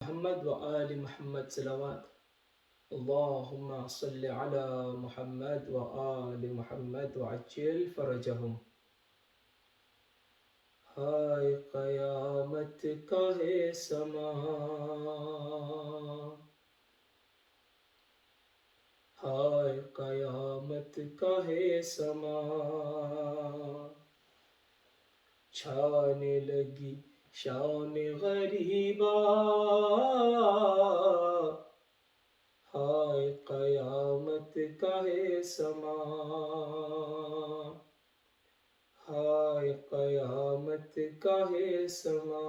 محمد وآل محمد صلوات اللهم صل على محمد وآل محمد وعجل فرجهم. ہائے قیامت کا ہے سما، ہائے قیامت کا ہے سما، چھانے لگی شان غریبا، ہائے قیامت کا ہے سما، ہائے قیامت کا ہے سما،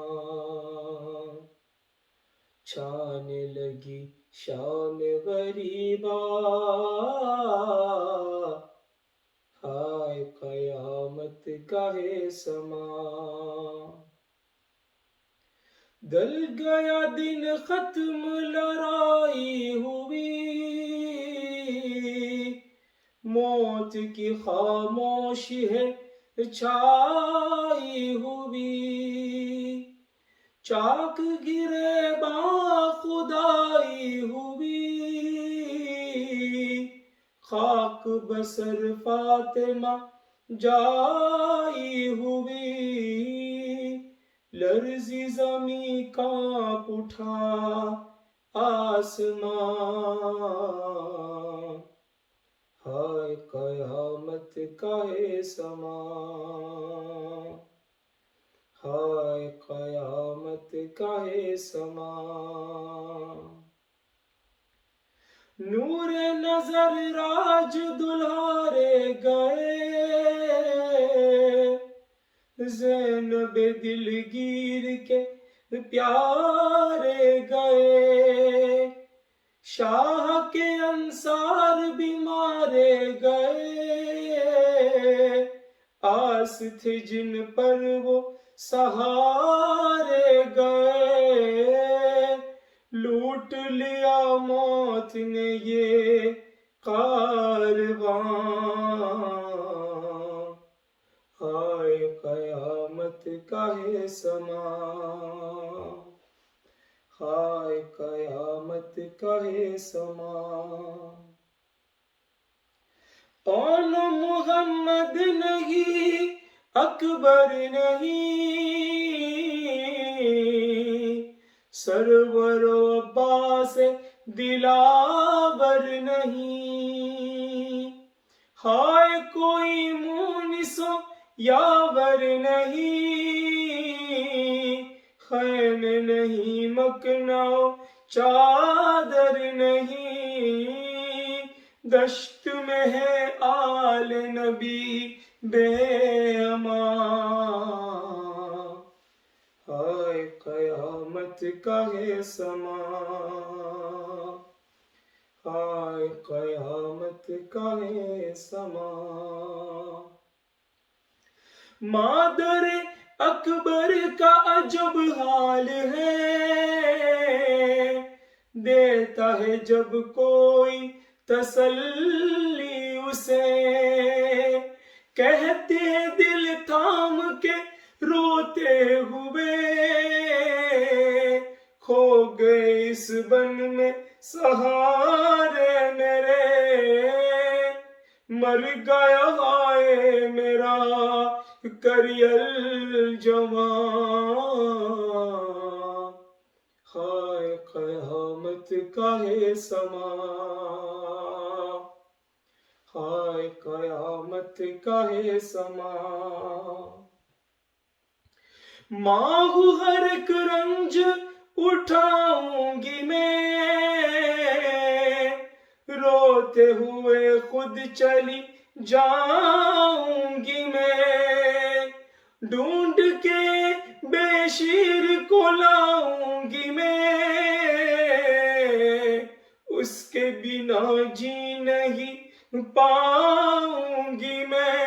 چھانے لگی شان غریبا، ہائے قیامت کا ہے سما. دل گیا دن ختم لڑائی ہوئی، موت کی خاموشی ہے چھائی ہوئی، چاک گرے با خدائی ہوئی، خاک بسر فاطمہ جائی ہوئی، لرزی زمیں کانپ اٹھا آسمان، ہائے قیامت کا ہے سما، ہائے قیامت کا ہے سما. نور نظر راج دلہارے گئے، زینب دلگیر کے پیارے گئے، شاہ کے انصار بھی مارے گئے، آس تھے جن پر وہ سہارے گئے، لوٹ لیا موت نے یہ کارواں، ہائے قیامت کا ہے سما، ہائے قیامت کا ہے سما. اون محمد نہیں اکبر نہیں، سرور و عباس دلاور نہیں، ہائے کوئی مونس و یاور نہیں، خیم نہیں مکنا چادر نہیں، دشت میں ہے آل نبی بے امان، ہائے قیامت کا ہے سما، ہائے قیامت کا ہے سما. مادر اکبر کا عجب حال ہے، دیتا ہے جب کوئی تسلی اسے، کہتے ہیں دل تھام کے روتے ہوئے، کھو گئے اس بن میں سہارے میرے، مر گیا ہائے میرا کریل جوان، ہائے قیامت کا ہے سما، ہائے قیامت کا ہے سما. ماں ہر ایک رنج اٹھاؤں گی میں، روتے ہوئے خود چلی جاؤں گی میں، ڈھونڈ کے بے شیر کو لاؤں گی میں، اس کے بنا جی نہیں پاؤں گی میں،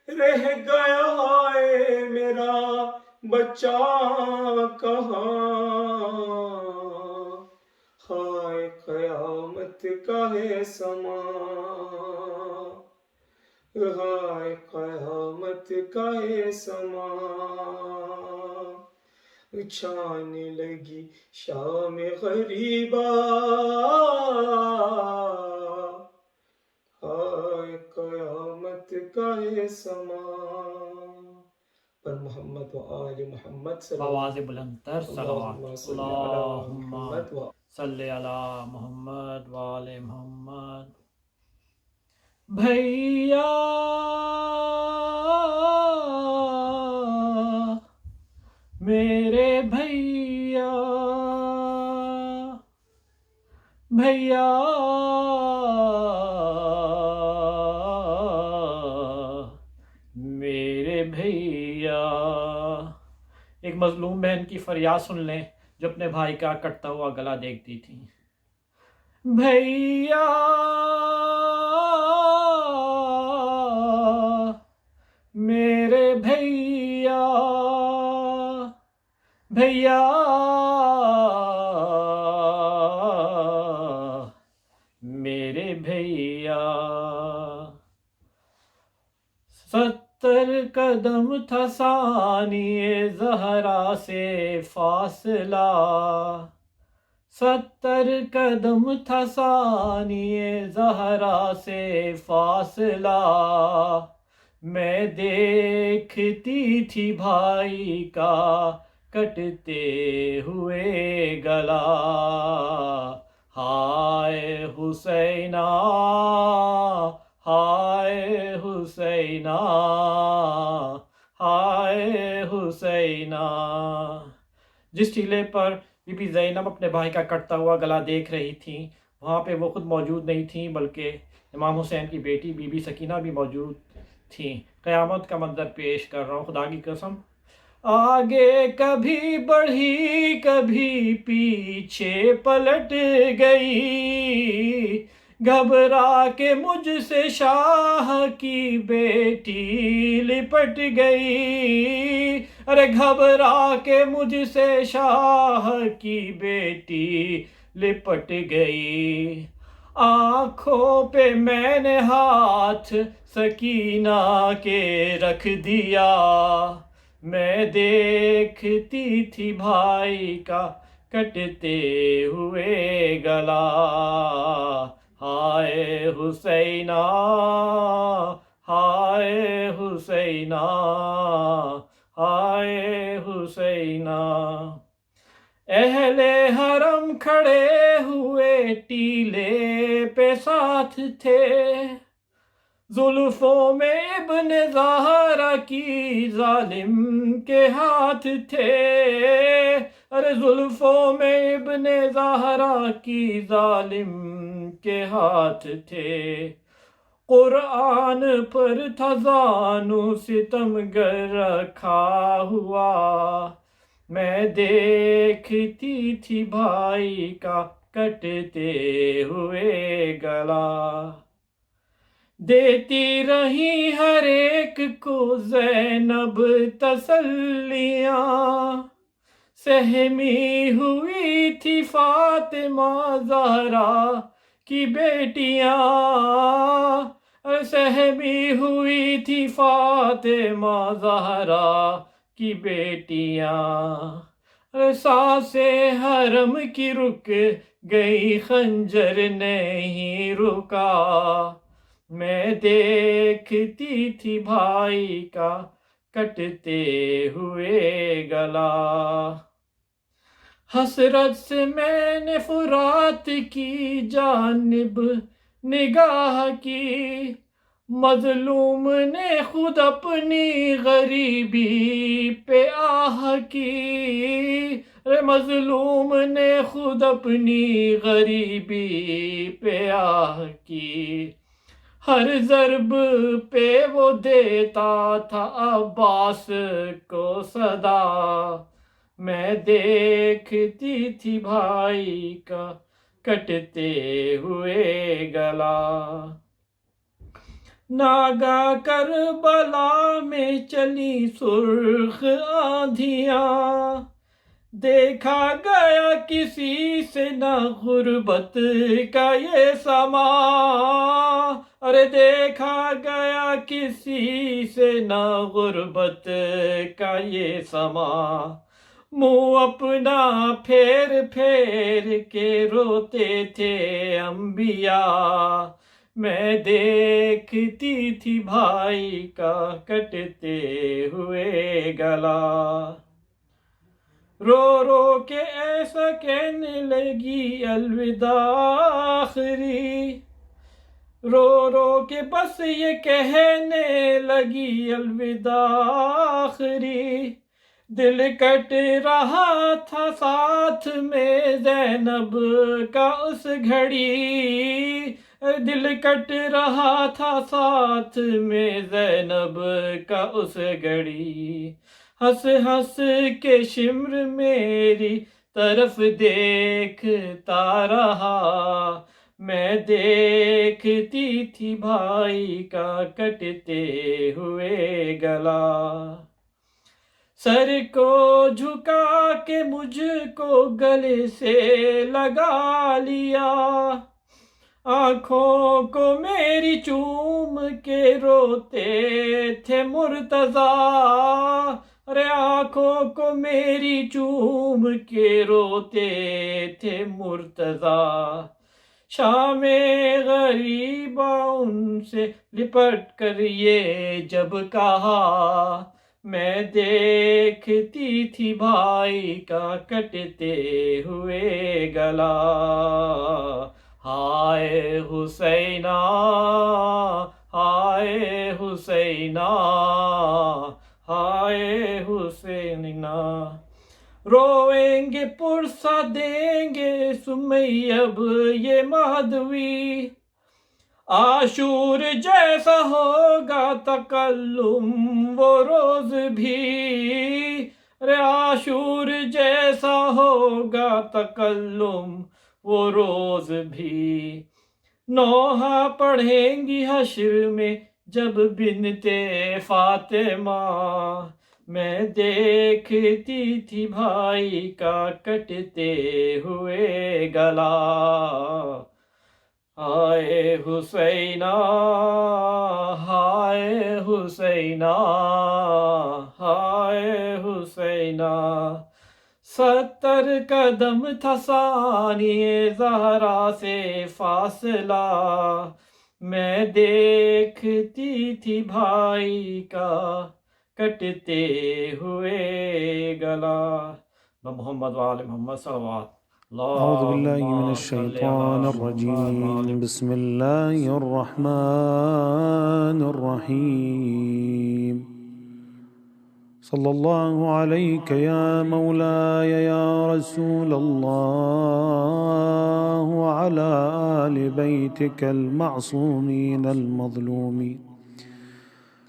رہ گیا ہے میرا بچہ کہاں، ہائے قیامت کا ہے سما، ہائے قیامت کا ہے سما. چھانے لگی شام غریبا، ہائے قیامت کا یہ سما، پر محمد و آل محمد صلی بآواز بلند تر اللہم صلوات، صلی علی اللہم محمد و صلی علی محمد وآل محمد۔ بھیا میرے بھیا، بھیا میرے بھیا۔ ایک مظلوم بہن کی فریاد سن لیں جو اپنے بھائی کا کٹتا ہوا گلا دیکھتی تھی۔ بھیا میرے بھیا، بھیا میرے بھیا۔ 70 قدم تھا ثانی زہرا سے فاصلہ، 70 قدم تھا ثانی زہرا سے فاصلہ، میں دیکھتی تھی بھائی کا کٹتے ہوئے گلا، ہائے حسینہ، ہائے حسینہ، ہائے حسینہ۔ جس ٹیلے پر بی بی زینب اپنے بھائی کا کٹتا ہوا گلا دیکھ رہی تھیں، وہاں پہ وہ خود موجود نہیں تھیں، بلکہ امام حسین کی بیٹی بی بی سکینہ بھی موجود تھیں۔ قیامت کا منظر پیش کر رہا ہوں، خدا کی قسم۔ آگے کبھی بڑھی کبھی پیچھے پلٹ گئی، گھبرا کے مجھ سے شاہ کی بیٹی لپٹ گئی، ارے گھبرا کے مجھ سے شاہ کی بیٹی لپٹ گئی، آنکھوں پہ میں نے ہاتھ سکینہ کے رکھ دیا، میں دیکھتی تھی بھائی کا کٹتے ہوئے گلا، ہائے حسینہ، ہائے حسینہ، ہائے حسینہ۔ اہل حرم کھڑے ہوئے ٹیلے پہ ساتھ تھے، زلفوں میں ابن زہرا کی ظالم کے ہاتھ تھے، ارے زلفوں میں ابن زہرا کی ظالم کے ہاتھ تھے، قرآن پر تھا زانو ستم گر رکھا ہوا، میں دیکھتی تھی بھائی کا کٹتے ہوئے گلا، دیتی رہی ہر ایک کو زینب تسلیاں، سہمی ہوئی تھی فاطمہ زہرا کی بیٹیاں، سہمی ہوئی تھی فاطمہ زہرا کی بیٹیاں، سانسیں حرم کی رک گئی خنجر نہیں رکا، میں دیکھتی تھی بھائی کا کٹتے ہوئے گلا، حسرت سے میں نے فرات کی جانب نگاہ کی، مظلوم نے خود اپنی غریبی پہ آہ کی، مظلوم نے خود اپنی غریبی پہ آہ کی، ہر ضرب پہ وہ دیتا تھا عباس کو صدا، میں دیکھتی تھی بھائی کا کٹتے ہوئے گلا، ناگاہ کربلا میں چلی سرخ آندھیاں، دیکھا گیا کسی سے نہ غربت کا یہ سما، ارے دیکھا گیا کسی سے نہ غربت کا یہ سما، منہ اپنا پھیر پھیر کے روتے تھے انبیاء، میں دیکھتی تھی بھائی کا کٹتے ہوئے گلا، رو رو کے ایسا کہنے لگی الوداع آخری، رو رو کے بس یہ کہنے لگی الوداع آخری، دل کٹ رہا تھا ساتھ میں زینب کا اس گھڑی، دل کٹ رہا تھا ساتھ میں زینب کا اس گھڑی، ہنس ہنس کے شمر میری طرف دیکھتا رہا، میں دیکھتی تھی بھائی کا کٹتے ہوئے گلا، سر کو جھکا کے مجھ کو گلے سے لگا لیا، آنکھوں کو میری چوم کے روتے تھے مرتضیٰ، ارے آنکھوں کو میری چوم کے روتے تھے مرتضیٰ، شام غریبا ان سے لپٹ کر یہ جب کہا، میں دیکھتی تھی بھائی کا کٹتے ہوئے گلا، ہائے حسینہ ہائے حسینہ ہائے حسینہ، روئیں گے پرسہ دیں گے سمیب یہ مہدوی، عاشور جیسا ہوگا تکلم وہ روز بھی، رے عاشور جیسا ہوگا تکلم وہ روز بھی، نوحہ پڑھیں گی حشر میں جب بنتے فاطمہ، میں دیکھتی تھی بھائی کا کٹتے ہوئے گلا، ہائے حسینہ ہائے حسینہ ہائے حسینہ، 70 قدم تھا ثانی زہرا سے فاصلہ، میں دیکھتی تھی بھائی کا کٹتے ہوئے گلا، محمد وآل محمد صلوات أعوذ بالله من الشيطان الرجيم بسم الله الرحمن الرحيم صلى الله عليك يا مولاي يا رسول الله وعلى آل بيتك المعصومين المظلومين،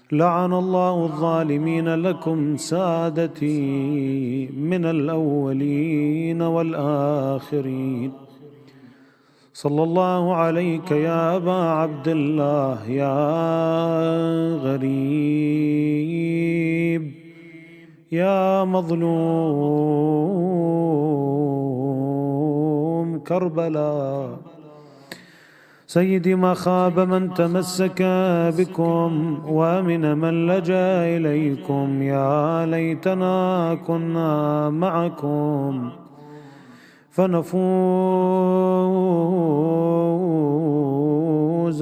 لعن الله الظالمين لكم سادتي من الأولين والآخرين، صلى الله عليك يا أبا عبد الله يا غريب يا مظلوم كربلاء، سيدي ما خاب من تمسك بكم وامن من لجأ إليكم، يا ليتنا كنا معكم فنفوز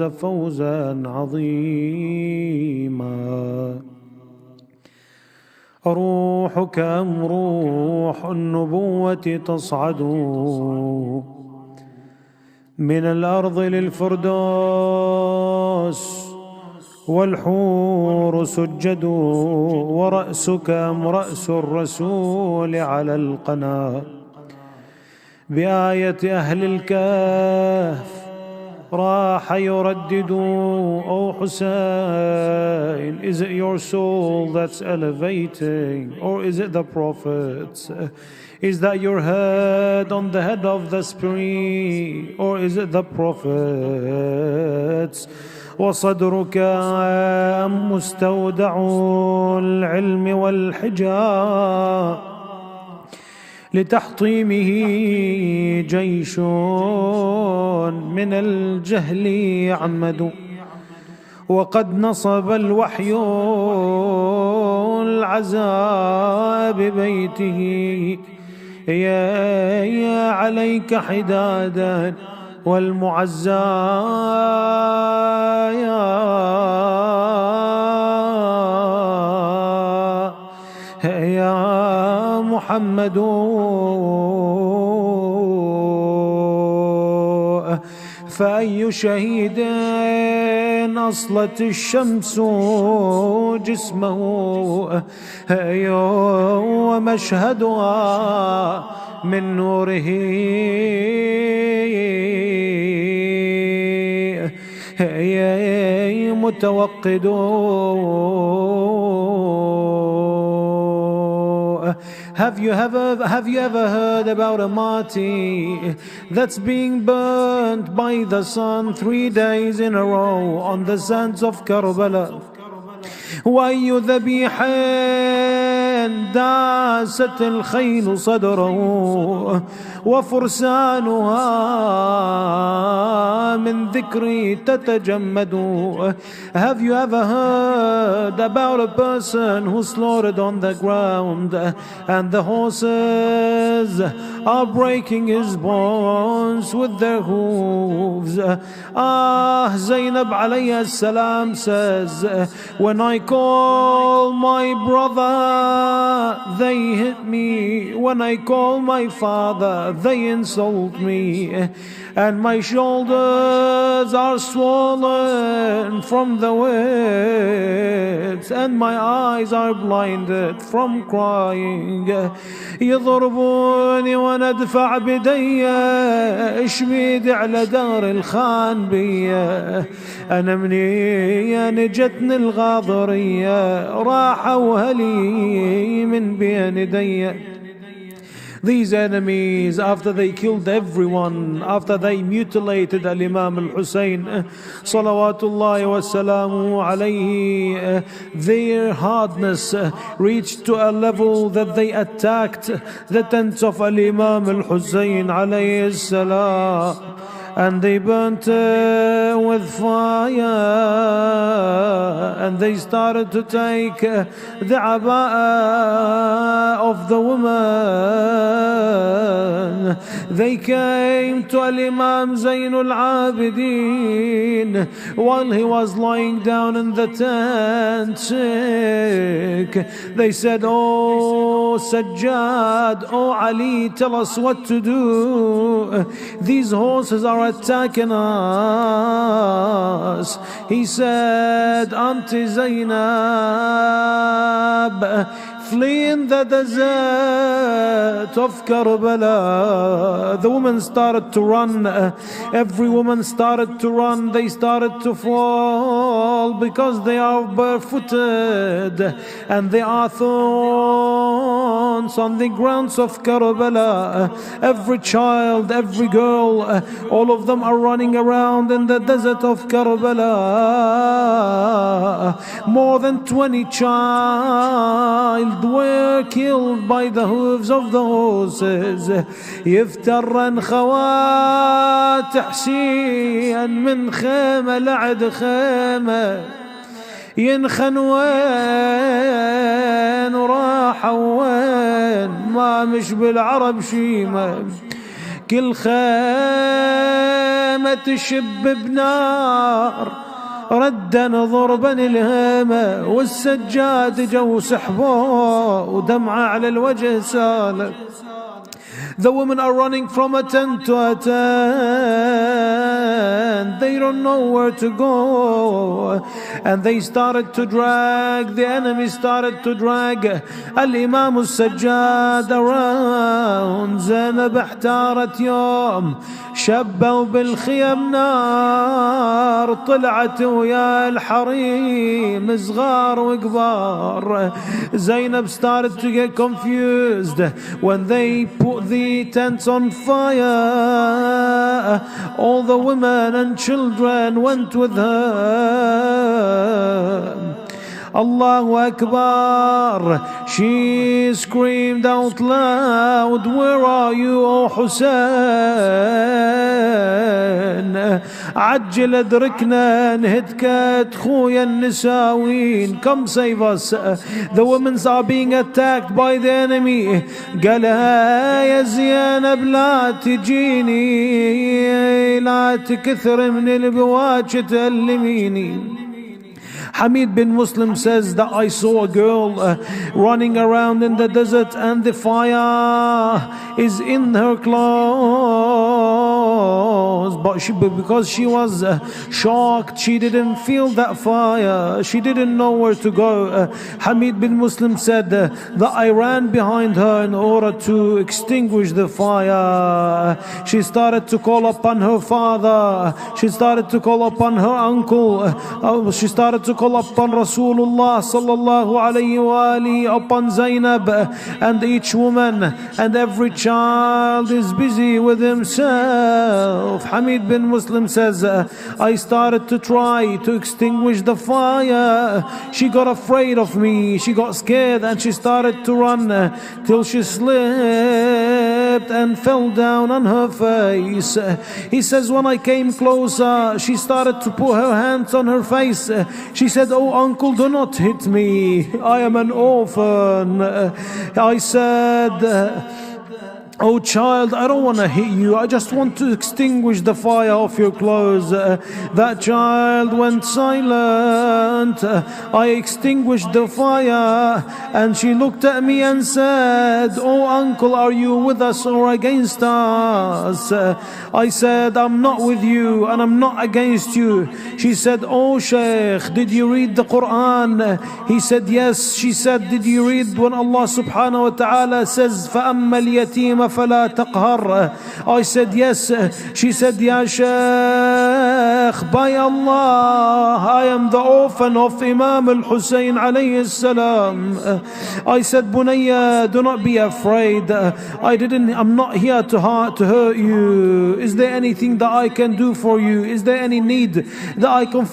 فوزا عظيما، روحك أم روح النبوة تصعد من الأرض للفردوس، والحور سجد ورأسك أم رأس الرسول على القناة، بآية أهل الكهف راح يردد، O Hussein, is it your soul that's elevating, or is it the prophets? Is that your head on the head of the spree, or is it the prophets? وصدرك أم مستودع العلم والحجاب، لتحطيمه جيش من الجهل يعمد، وقد نصب الوحي العزاء ببيته يا عليك حدادا والمعزى يا محمد فأي شهيد أصلت الشمس جسمه ومشهدها من نوره متوقد. Have you ever heard about a martyr that's being burnt by the sun 3 days in a row on the sands of Karbala? وأي Zabih داست الخيل صدره وفرسانها من ذكري تتجمد. Have you ever heard about a person who slaughtered on the ground and the horses are breaking his bones with their hooves? Zainab alayhi salam says, when I call my brother, they hit me. When I call my father, they insult me. And my shoulders are swollen from the whips, and my eyes are blinded from crying. يضربوني وانا ادفع بدية اشميد على دار الخان بيا. انا مني نجتني الغاضرية راحوا هلي من بين يدي. These enemies, after they killed everyone, after they mutilated Al-Imam Al-Hussein, salawatullahi wa salamu alayhi, their hardness reached to a level that they attacked the tents of Al-Imam Al-Hussein alayhi salam, and they burnt with fire, and they started to take the aba'ah of the woman. They came to Al-Imam Zainul Abidin while he was lying down in the tent sick. They said, "Oh Sajjad, oh Ali, tell us what to do. These horses are attacking us." He said, "Auntie Zainab, flee in the desert of Karbala." The women started to run. Every woman started to run. They started to fall because they are barefooted and they are thorns on the grounds of Karbala. Every child, every girl, all of them are running around in the desert of Karbala. More than 20 child were killed by the hooves of the horses. يفترن خوات حسين من خيمة لعد خيمة ينخن وين وراحوا وين ما مش بالعرب شيمة. كل خيمة تشب بنار ردا ضربا الهامة والسجاد جو سحبوه ودمعة على الوجه سالك. The women are running from a tent to a tent. They don't know where to go. And they started to drag, the enemy started to drag Al-Imam Al-Sajjad around. زينب احتارت يوم شبوا بالخيم نار طلعت ويا الحريم صغار وكبار. Zainab started to get confused when they put the tents on fire. All the women and children went with her. Allahu Akbar. She screamed out loud, where are you, O Hussein? عجل ادركنا نهتك خويا النساوين. Come save us. The women are being attacked by the enemy. قالها يا زينب لا تجيني لا تكثر من البواج تألميني. Hamid bin Muslim says that I saw a girl running around in the desert and the fire is in her clothes, but because she was shocked, she didn't feel that fire, she didn't know where to go. Hamid bin Muslim said that I ran behind her in order to extinguish the fire. She started to call upon her father, she started to call upon her uncle, she started to call upon Rasulullah sallallahu alayhi wa alihi, upon Zainab, and each woman and every child is busy with himself. Hamid bin Muslim says, I started to try to extinguish the fire. She got afraid of me, she got scared, and she started to run till she slipped and fell down on her face. He says, when I came closer, she started to put her hands on her face. She said, oh uncle, do not hit me, I am an orphan. I said, oh child, I don't want to hit you, I just want to extinguish the fire of your clothes. That child went silent. I extinguished the fire, and she looked at me and said, oh uncle, are you with us or against us? I said, I'm not with you and I'm not against you. She said, oh Shaykh, did you read the Quran? He said, yes. She said, did you read when Allah subhanahu wa ta'ala says, فَأَمَّا الْيَتِيمَ فَلَا تَقْهَرْ? I said, yes. She said, Ya Shaykh, by Allah, I am the orphan of Imam al-Hussein alayhi salam. I said, Bunayya, do not be afraid. I'm not here to hurt you. Is there anything that I can do for you? Is there any need that I can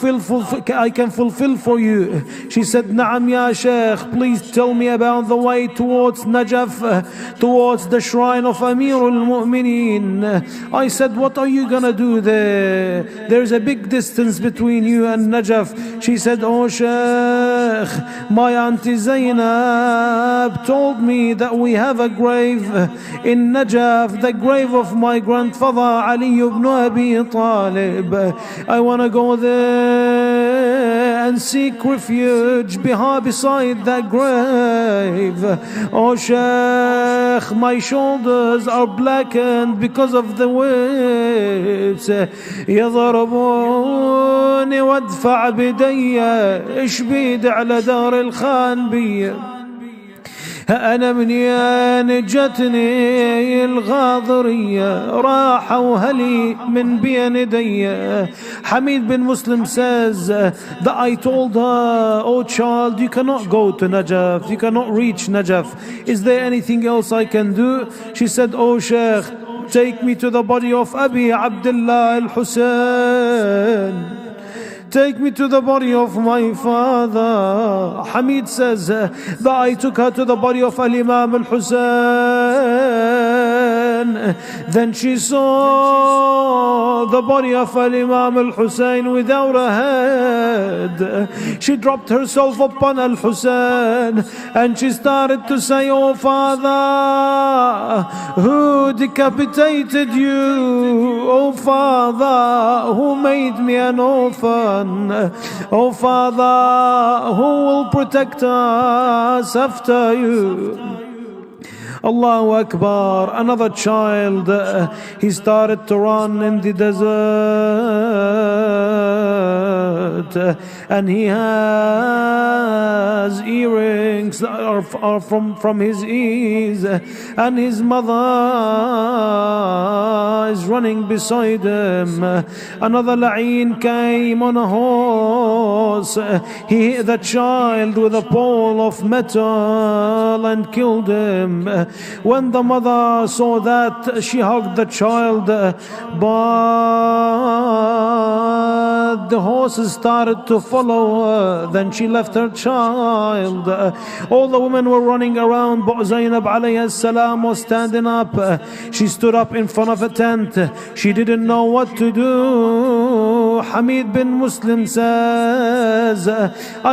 fulfill for you? She said, Na'am ya Shaykh, please tell me about the way towards Najaf, towards the shrine of Amirul Mu'mineen. I said, what are you gonna do there? There's a big distance between you and Najaf. She said, oh Shaykh, my auntie Zainab told me that we have a grave in Najaf, the grave of my grandfather Ali ibn Abi Talib. I want to go there and seek refuge beside that grave. Oh Shaykh, my shoulders are blackened because of the waves. يضربوني وادفع بدي ايش بيد على دار الخان بي. أنا من يان جتني الغاضرية راحوا هلي من بين يدي. Hamid bin Muslim says that I told her, oh child, you cannot go to Najaf, you cannot reach Najaf. Is there anything else I can do? She said, oh Shaykh, take me to the body of Abi Abdullah al-Hussein. Take me to the body of my father. Hamid says that I took her to the body of Al-Imam Al-Hussein. Then she saw the body of Al-Imam Al-Hussein without a head. She dropped herself upon Al-Hussein and she started to say, oh father, who decapitated you? Oh father, who made me an orphan? Oh Father, who will protect us after you? Allahu Akbar. Another child, he started to run in the desert, and he has earrings that are from his ears, and his mother is running beside him. Another la'een came on a horse. He hit the child with a pole of metal and killed him. When the mother saw that, she hugged the child, but the horses started to follow her. Then she left her child. All the women were running around, but Zainab alayhi salam was standing up. She stood up in front of a tent. She didn't know what to do. Hamid bin Muslim says,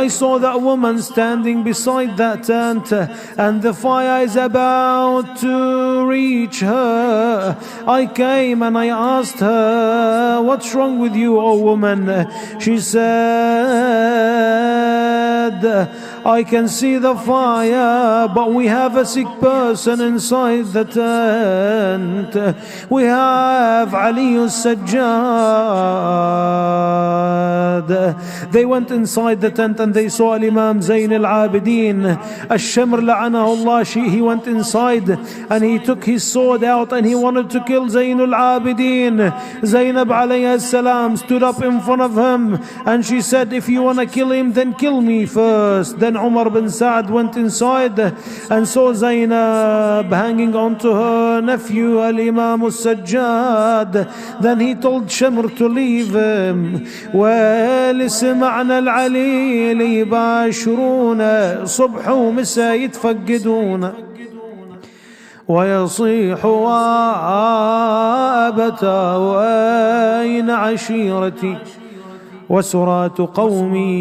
I saw that woman standing beside that tent, and the fire is about to reach her. I came and I asked her, what's wrong with you, O woman? She said, I can see the fire, but we have a sick person inside the tent. We have Ali al-Sajjad. They went inside the tent and they saw Imam Zayn al-Abidin. Ash-Shamr la'anahullah, he went inside and he took his sword out and he wanted to kill Zayn al-Abidin. Zainab alayhi salam stood up in front of him and she said, if you want to kill him, then kill me first. Then Umar bin Saad went inside and saw Zainab hanging on to her nephew al-Imam al-Sajjad. Then he told Shamr to leave him. ولسمعنا العليل يباشرون صبح ومساء يتفقدون ويصيح وابتا وأين عشيرتي وسرات قومي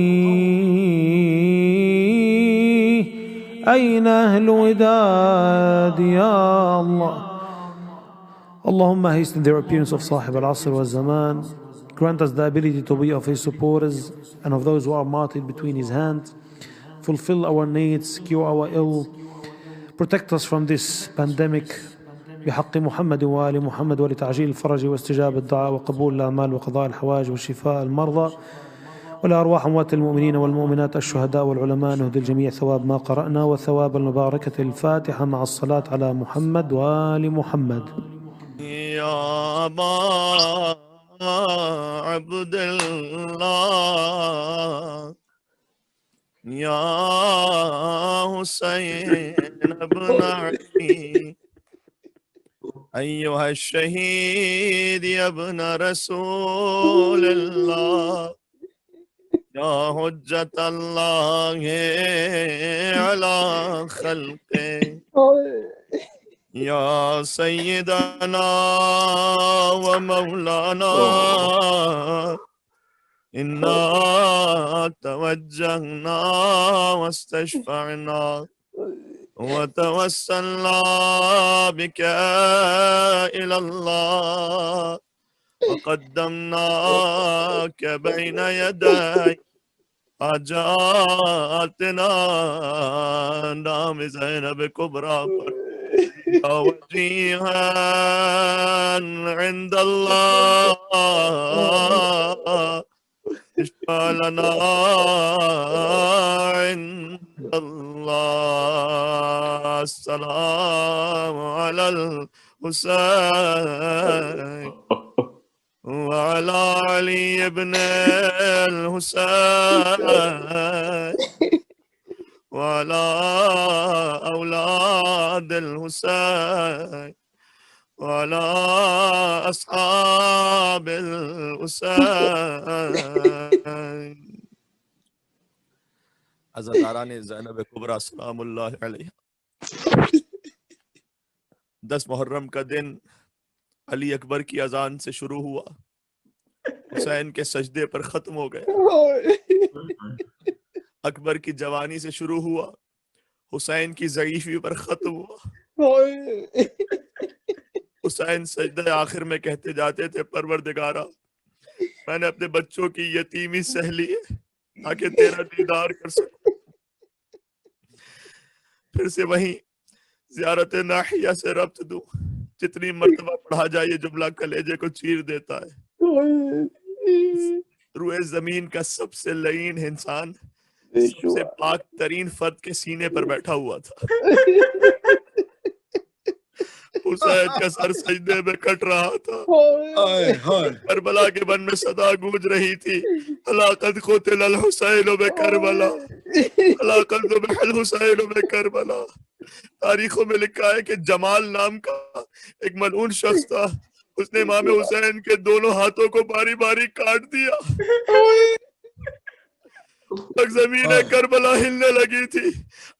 أين أهل وداد يا الله. Allahumma hasten the appearance of Sahib al-Asr wa Zaman. Grant us the ability to be of his supporters and of those who are martyred between his hands. Fulfill our needs, cure our ill. Protect us from this pandemic. بحق محمد وآل محمد ولتعجيل الفرج واستجابة الدعاء وقبول الأعمال وقضاء الحوائج وشفاء المرضى ولأرواح أموات المؤمنين والمؤمنات الشهداء والعلماء نهدي الجميع ثواب ما قرأنا وثواب المباركة الفاتحة مع الصلاة على محمد وآل محمد. يا أبا عبد الله يا حسين بن علي أيها الشهيد يا ابن رسول الله يا حجة الله على خلقه يا سيدنا ومولانا إنا توجهنا واستشفعنا وتوسلنا بك إلى الله وقدمناك بين يدي حاجاتنا نام زينب كبرى يا وجيها عند الله اشفع لنا عند الله. السلام على الحسين وعلى علي بن الحسين وعلى أولاد الحسين وعلى أصحاب الحسين. عزاداران زینب کبریٰ سلام اللہ علیہ. 10 محرم کا دن علی اکبر کی اذان سے شروع ہوا، حسین کے سجدے پر ختم ہو گیا. اکبر کی جوانی سے شروع ہوا، حسین کی ضعیفی پر ختم ہوا. حسین سجدہ آخر میں کہتے جاتے تھے پروردگارا میں نے اپنے بچوں کی یتیمی سہ لی ہے تاکہ تیرا دیدار کر سکوں. پھر سے وہیں زیارت ناحیہ سے ربط دوں، جتنی مرتبہ پڑھا جائے یہ جملہ کلیجے کو چیر دیتا ہے. روئے زمین کا سب سے لعین انسان سب سے پاک ترین فرد کے سینے پر بیٹھا ہوا تھا. حسین کا سر سجدے میں کٹ رہا تھا. کربلا کے بن میں صدا گونج رہی تھی، قد قتل الحسین بکربلا، قد ذبح الحسین بکربلا. تاریخوں میں لکھا ہے کہ جمال نام کا ایک ملعون شخص تھا، اس نے امام حسین کے دونوں ہاتھوں کو باری باری کاٹ دیا. تک زمین کربلا ہلنے لگی تھی,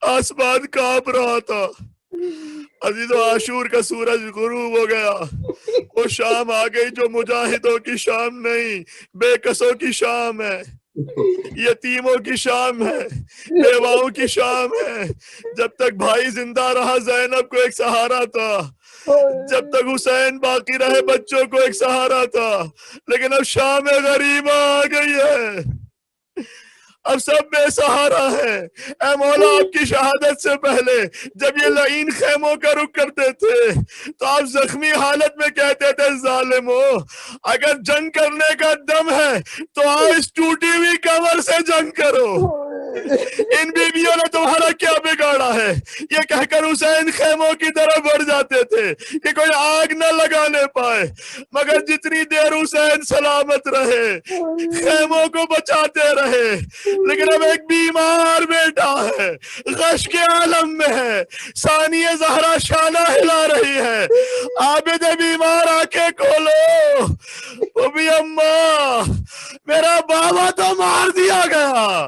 آسمان کانپ رہا تھا. عزیزو عاشور کا سورج غروب ہو گیا. وہ شام آ گئی جو مجاہدوں کی شام نہیں, بے کسوں کی شام ہے, یتیموں کی شام ہے, بیواؤں کی شام ہے. جب تک بھائی زندہ رہا زینب کو ایک سہارا تھا, جب تک حسین باقی رہے بچوں کو ایک سہارا تھا. لیکن اب شام غریبہ آ گئی ہے, اب سب بے سہارا ہے. اے مولا آپ کی شہادت سے پہلے جب یہ لعین خیموں کا رخ کرتے تھے تو آپ زخمی حالت میں کہتے تھے ظالمو اگر جنگ کرنے کا دم ہے تو آج ٹوٹی ہوئی کمر سے جنگ کرو. ان بیویوں نے تمہارا کیا بگاڑا ہے, یہ کہہ کر حسین خیموں کی طرف بڑھ جاتے تھے کہ کوئی آگ نہ لگانے پائے. مگر جتنی دیر حسین سلامت رہے خیموں کو بچاتے رہے. لیکن اب ایک بیمار بیٹا ہے, غش کے عالم میں ہے, ثانیہ زہرا شانہ ہلا رہی ہے. عابد بیمار آنکھیں کھولو, وہ بھی اماں میرا بابا تو مار دیا گیا,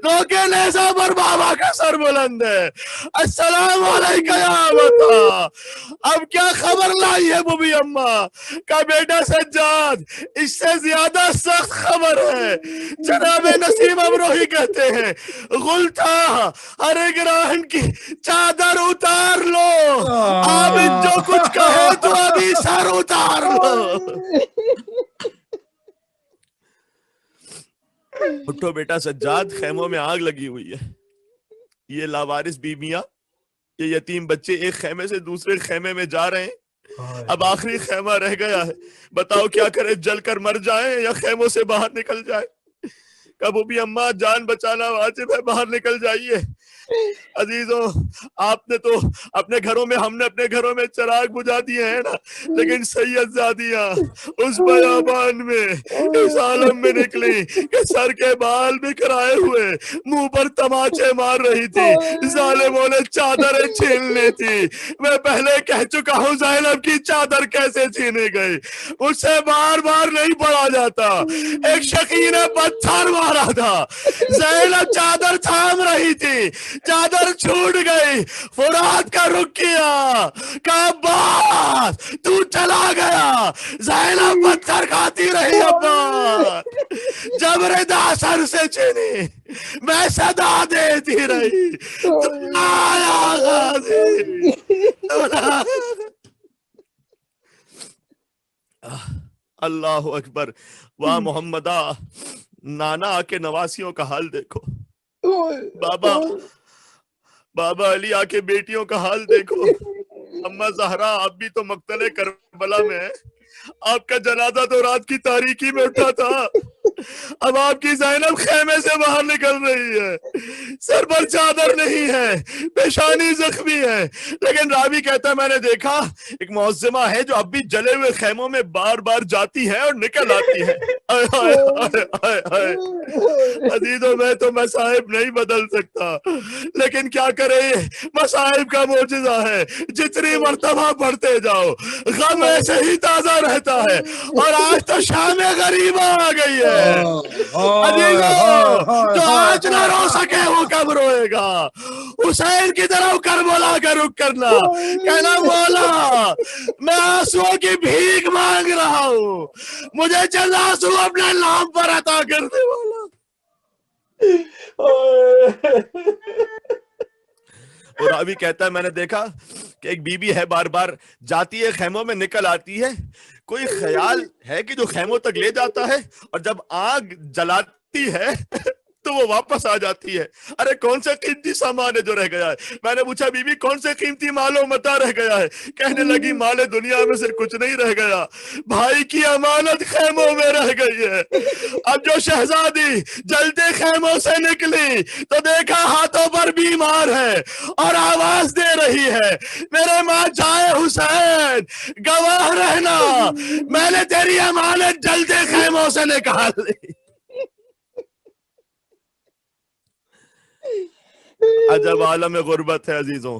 نوکے نیزہ پر بابا کا سر بلند ہے. السلام علیکم یا بتا, اب کیا خبر لائی ہے وہ بھی اماں کا بیٹا سجاد؟ اس سے زیادہ سخت خبر ہے. جناب نسیم امروہی کہتے ہیں غل تھا ارے گراہن کی چادر اتار لو, عابد جو کچھ کہے تو ابھی سر اتار لو. اٹھو بیٹا سجاد, خیموں میں آگ لگی ہوئی ہے. یہ لاوارث بیویاں, یہ یتیم بچے ایک خیمے سے دوسرے خیمے میں جا رہے ہیں. اب آخری خیمہ رہ گیا ہے, بتاؤ کیا کرے, جل کر مر جائیں یا خیموں سے باہر نکل جائیں؟ کبھی بھی اماں جان بچانا واجب ہے, باہر نکل جائیے. عزیزوں آپ نے تو اپنے گھروں میں, ہم نے اپنے گھروں میں چراغ بجھا دیے ہیں نا, لیکن سید زادیاں اس بیابان میں اس عالم میں نکلی کہ سر کے بال بکھرائے ہوئے منہ پر تماچے مار رہی تھی. ظالموں نے چادریں چھین لی تھی. میں پہلے کہہ چکا ہوں زینب کی چادر کیسے چھینی گئی, اس سے بار بار نہیں پڑا جاتا. ایک شقی نے پتھر مارا تھا, زینب چادر تھام رہی تھی, چادر چھوٹ گئی, فرات کا رخ کیا, کہا عباس تو چلا گیا. زینب پتھر کھاتی رہی عباس, جب ردا سر سے چھینی میں صدا دیتی رہی, تو آیا غازی, اللہ اکبر. واہ محمدہ, نانا آ کے نواسیوں کا حال دیکھو, بابا علی آ کے بیٹیوں کا حال دیکھو. اماں زہرا آپ بھی تو مقتل کربلا میں ہیں, آپ کا جنازہ تو رات کی تاریکی میں اٹھا تھا. اب آپ کی زینب خیمے سے باہر نکل رہی ہے, سر پر چادر نہیں ہے, پیشانی زخمی ہے. لیکن راوی کہتا ہے میں نے دیکھا ایک معظمہ ہے جو اب بھی جلے ہوئے خیموں میں بار بار جاتی ہے اور نکل آتی ہے. عزیزوں میں تو مصائب نہیں بدل سکتا, لیکن کیا کرے, مصائب کا معجزہ ہے. جتنی مرتبہ پڑھتے جاؤ غم ایسے ہی تازہ رہتا ہے. اور آج تو شام غریبہ آ گئی ہے. عزیزو جو آج نہ رو سکے وہ کب روئے گا. حسین کی طرف کربلا کا رخ کرنا, کہنا مولا میں آنسوؤں کی بھیک مانگ رہا ہوں, مجھے چند آنسو اپنے نام پر عطا کر دے مولا. اور راوی کہتا ہے میں نے دیکھا کہ ایک بی بی ہے بار بار جاتی ہے خیموں میں نکل آتی ہے. کوئی خیال ہے کہ جو خیموں تک لے جاتا ہے اور جب آگ جلاتی ہے تو وہ واپس آ جاتی ہے. ارے کون سے قیمتی سامان ہے جو رہ گیا ہے؟ میں نے پوچھا بی بی کون سے قیمتی مال و متاع رہ گیا ہے؟ کہنے لگی مال دنیا میں سے کچھ نہیں رہ گیا, بھائی کی امانت خیموں میں رہ گئی ہے. اب جو شہزادی جلتے خیموں سے نکلی تو دیکھا ہاتھوں پر بیمار ہے اور آواز دے رہی ہے میرے ماں جائے حسین گواہ رہنا, میں نے تیری امانت جلتے خیموں سے نکال لی. عجب عالم غربت ہے عزیزوں.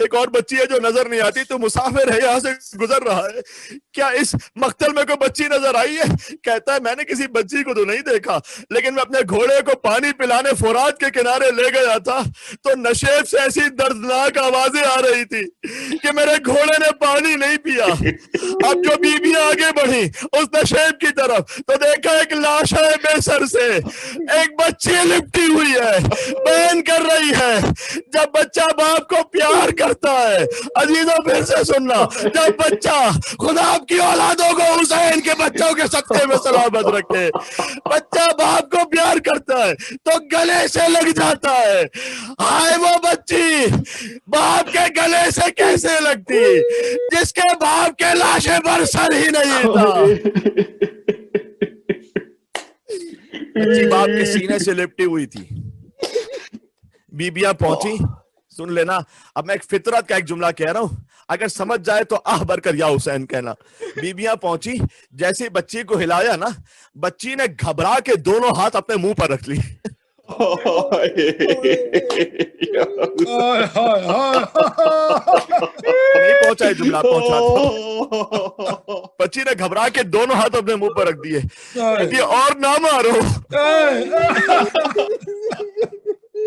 ایک اور بچی ہے جو نظر نہیں آتی، تو مسافر ہے یہاں سے گزر رہا ہے، کیا اس مقتل میں کوئی بچی نظر آئی ہے؟ کہتا ہے میں نے کسی بچی کو تو نہیں دیکھا، لیکن میں اپنے گھوڑے کو پانی پلانے فرات کے کنارے لے گیا تھا تو نشیب سے ایسی دردناک آوازیں آ رہی تھی کہ میرے گھوڑے نے پانی نہیں پیا۔ اب جو بیویاں آگے بڑھی اس نشیب کی طرف تو دیکھا ایک لاش ہے بے سر سے، ایک بچی لپٹی ہوئی ہے، بیان کر رہی ہے جب بچہ باپ کو پیار کرتا ہے، عزیزوں پھر سے سننا، جب بچہ، خدا آپ کی اولادوں کو حسین کے بچوں کے صدقے میں سلامت رکھے، بچہ باپ کو پیار کرتا ہے تو گلے سے لگ جاتا ہے۔ ہائے وہ بچی باپ کے گلے سے کیسے لگتی جس کے باپ کے لاشے پر سر ہی نہیں تھا۔ بچی باپ کے سینے سے لپٹی ہوئی تھی۔ بیبیاں پہنچی، سن لینا، اب میں ایک فطرت کا ایک جملہ کہہ رہا ہوں، اگر سمجھ جائے تو آہ بھر کر یا حسین کہنا۔ بیبیاں پہنچی، جیسے بچی کو ہلایا نا، بچی نے گھبرا کے دونوں ہاتھ اپنے منہ پر رکھ لی۔ نہیں پہنچا ہے جملہ، پہنچا تھا۔ بچی نے گھبرا کے دونوں ہاتھ اپنے منہ پر رکھ دیے، کہتی ہے اور نہ مارو،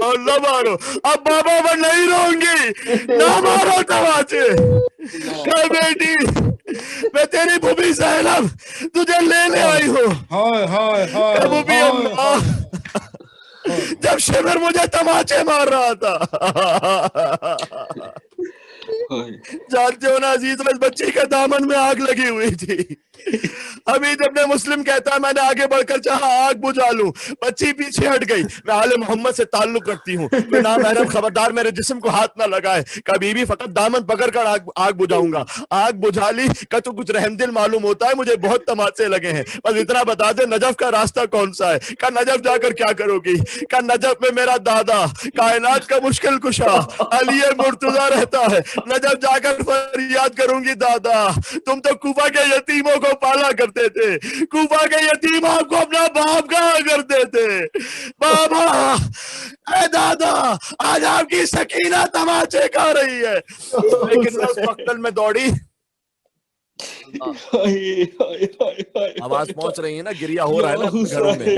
اور نہ مارو، اب بابا میں نہیں رہوں گی، نہ مارو تماچے۔ کہ بیٹی میں تیری بھوبی زینب تجھے لینے آئی ہوں۔ کہ بھوبی اماں جب شمر مجھے تماچے مار رہا تھا، جانتے ہو نا عزیز، اس بچی کے دامن میں آگ لگی ہوئی تھی۔ حمید ابن مسلم کہتا ہے میں نے آگے بڑھ کر چاہا آگ بجھا لوں، بچی پیچھے ہٹ گئی۔ میں آل محمد سے تعلق رکھتی ہوں، کوئی نامحرم خبردار میرے جسم کو ہاتھ نہ لگائے۔ کبھی بھی فقط دامن پکڑ کر آگ بجھاؤں گا۔ آگ بجھا لی کہ تو کچھ رحم دل معلوم ہوتا ہے، مجھے بہت تماچے لگے ہیں، بس اتنا بتا دے نجف کا راستہ کون سا ہے؟ کہ نجف جا کر کیا کرو گی؟ کہ نجف میں میرا دادا کائنات کا مشکل کشا علی مرتضیٰ رہتا ہے، نجف جا کر فریاد کروں گی دادا تم تو کوفہ کے یتیموں کو پالا کرتے تھے، کوفہ کے یتیم آپ کو اپنا باپ کہا کرتے تھے۔ بابا اے دادا آج آپ کی سکینہ تماچے کھا رہی ہے، لیکن میں اس مقتل میں دوڑی۔ آواز پہنچ رہی ہے نا، گریا ہو رہا ہے نا گھروں میں،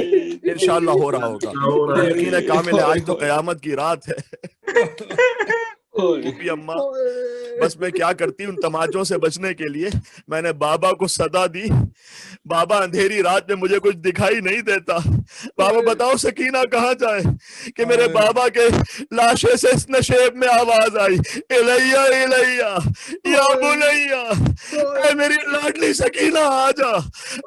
انشاءاللہ ہو رہا ہوگا، مجھے یقین ہے کامل ہے، آج تو قیامت کی رات ہے۔ پھوپھی اماں بس میں کیا کرتی، ان تماچوں سے بچنے کے لیے میں نے بابا کو صدا دی، بابا اندھیری رات میں مجھے کچھ دکھائی نہیں دیتا، بابا بتاؤ سکینہ کہاں جائے؟ کہ میرے بابا کے لاشے سے اس نشیب میں آواز آئی، الیہ الیہ یا بنیہ، اے میری لاڈلی سکینہ آ جا۔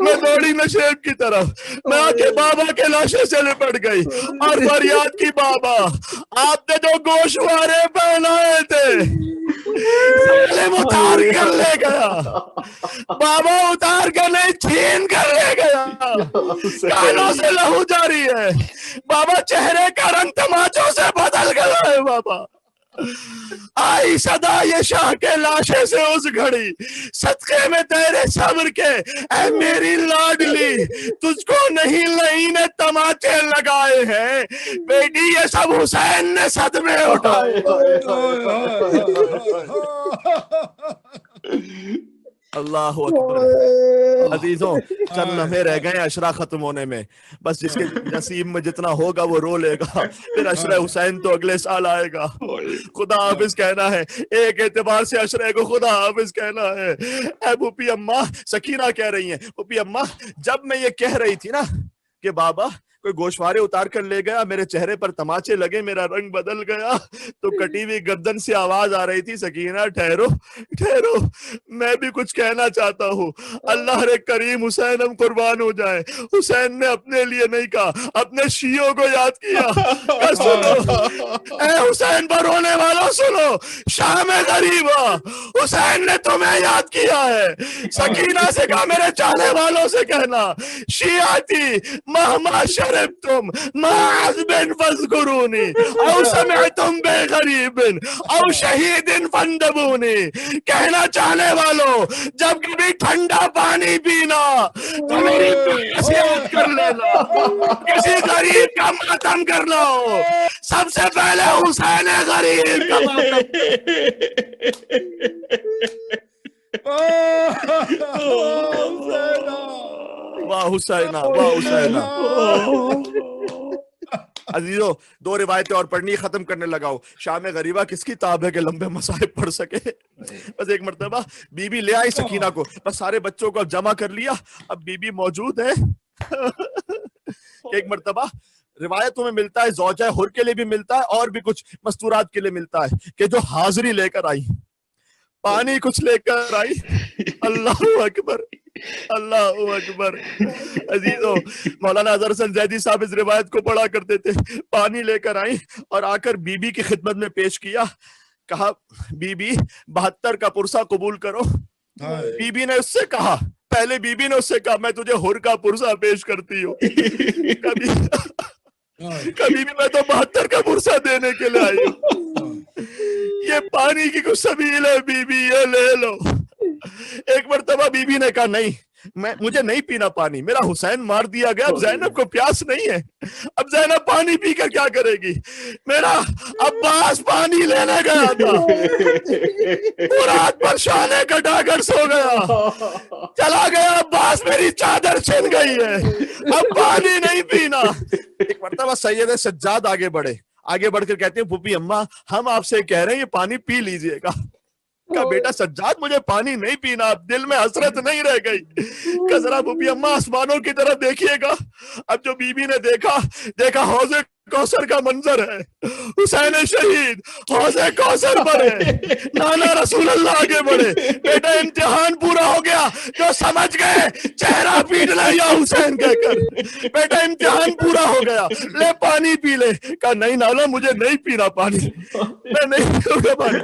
میں دوڑی نشیب کی طرف، میں آ کے بابا کے لاشے سے لپٹ گئی اور فریاد کی بابا آپ نے جو گوشوارے پہنائے تھے سالم اتار کر لے گیا، بابا اتار کر نہیں چھین کر لے گیا، کانوں سے لہو جاری ہے، بابا چہرے کا رنگ تماچوں سے بدل گیا ہے۔ بابا آئی صدا یہ شاہ کے لاشے سے اس گھڑی، صدقے میں تیرے صبر کے اے میری لاڈلی، تجھ کو نہیں لئی نے تماچے لگائے ہیں بیٹی، یہ سب حسین نے صدمے اٹھائے۔ اللہ اکبر۔ عزیزوں چند لمحے رہ گئے عشرہ ختم ہونے میں، بس جس کے نصیب میں جتنا ہوگا وہ رو لے گا، پھر عشرہ حسین تو اگلے سال آئے گا۔ خدا حافظ کہنا ہے، ایک اعتبار سے عشرے کو خدا حافظ کہنا ہے۔ اے پھوپھی اماں، سکینہ کہہ رہی ہیں، پھوپھی اماں جب میں یہ کہہ رہی تھی نا کہ بابا کوئی گوشوارے اتار کر لے گیا، میرے چہرے پر تماچے لگے، میرا رنگ بدل گیا، تو کٹی ہوئی گردن سے آواز آ رہی تھی، سکینہ ٹھہرو ٹھہرو، میں بھی کچھ کہنا چاہتا ہوں۔ اللہ رے کریم حسین ہم قربان ہو جائیں، حسین نے اپنے لیے نہیں کہا، اپنے شیعوں کو یاد کیا۔ کہ سنو اے حسین پر رونے والوں سنو، شام غریبا حسین نے تمہیں یاد کیا ہے۔ سکینہ سے کہا میرے چاہنے والوں سے کہنا، شیعہ تھی مہما شر غلبتم ما عذب فاذكروني او سمعتم بغریب او شہید فاندبوني. کہنا چاہنے والوں جب کبھی ٹھنڈا پانی پینا تو میری نصیحت کر لینا. کسی غریب کا ماتم کرنا ہو سب سے پہلے حسین غریب کا ماتم. واہ حسینہ واہ حسینہ. عزیزو دو روایتیں اور پڑھنی ختم کرنے لگا ہوں. شام غریبہ کس کی تاب ہے کہ لمبے مصائب پڑھ سکے. بس ایک مرتبہ بی بی لے آئی سکینہ کو, بس سارے بچوں کو اب جمع کر لیا, اب بی بی موجود ہے. ایک مرتبہ روایتوں میں ملتا ہے, زوجہ حر کے لیے بھی ملتا ہے اور بھی کچھ مستورات کے لیے ملتا ہے کہ جو حاضری لے کر آئی, پانی کچھ لے کر آئی. اللہ اکبر اللہ اکبر. عزیزو مولانا اظہر حسن زیدی صاحب اس روایت کو پڑھا کرتے تھے. پانی لے کر آئی اور آ کر بی بی کی خدمت میں پیش کیا. کہا بی بی 72 کا پرسہ قبول کرو. بی بی نے اس سے کہا, پہلے بی بی نے اس سے کہا میں تجھے حر کا پرسہ پیش کرتی ہوں. کبھی بھی میں تو 72 کا پرسہ دینے کے لیے آئی ہوں. یہ پانی کی کچھ سبیل ہے بی بی, یہ لے لو. ایک مرتبہ بی بی نے کہا نہیں, مجھے نہیں پینا پانی, میرا حسین مار دیا گیا, اب زینب کو پیاس نہیں ہے, اب زینب پانی پی کر کیا کرے گی. میرا عباس پانی لینے گیا تھا, رات پر شانے کٹا کر سو گیا, چلا گیا عباس, میری چادر چھن گئی ہے, اب پانی نہیں پینا. ایک مرتبہ سید سجاد آگے بڑھ کر کہتے ہیں پھوپھی اماں ہم آپ سے کہہ رہے ہیں یہ پانی پی لیجئے گا. کہا بیٹا سجاد مجھے پانی نہیں پینا, اب دل میں حسرت نہیں رہ گئی. کہ ذرا پھوپھی اماں آسمانوں کی طرف دیکھیے گا. اب جو بی بی نے دیکھا حوض کوثر کا منظر ہے, حسین شہید حوض کوثر پر ہے. نانا رسول اللہ آگے بڑھے, بیٹا امتحان پورا ہو گیا, جو سمجھ گئے چہرہ پیٹ لے یا حسین کہہ کر, بیٹا امتحان پورا ہو گیا, لے پانی پی لے. کہا نہیں نانا مجھے نہیں پینا پانی, میں نہیں پیوں گا پانی.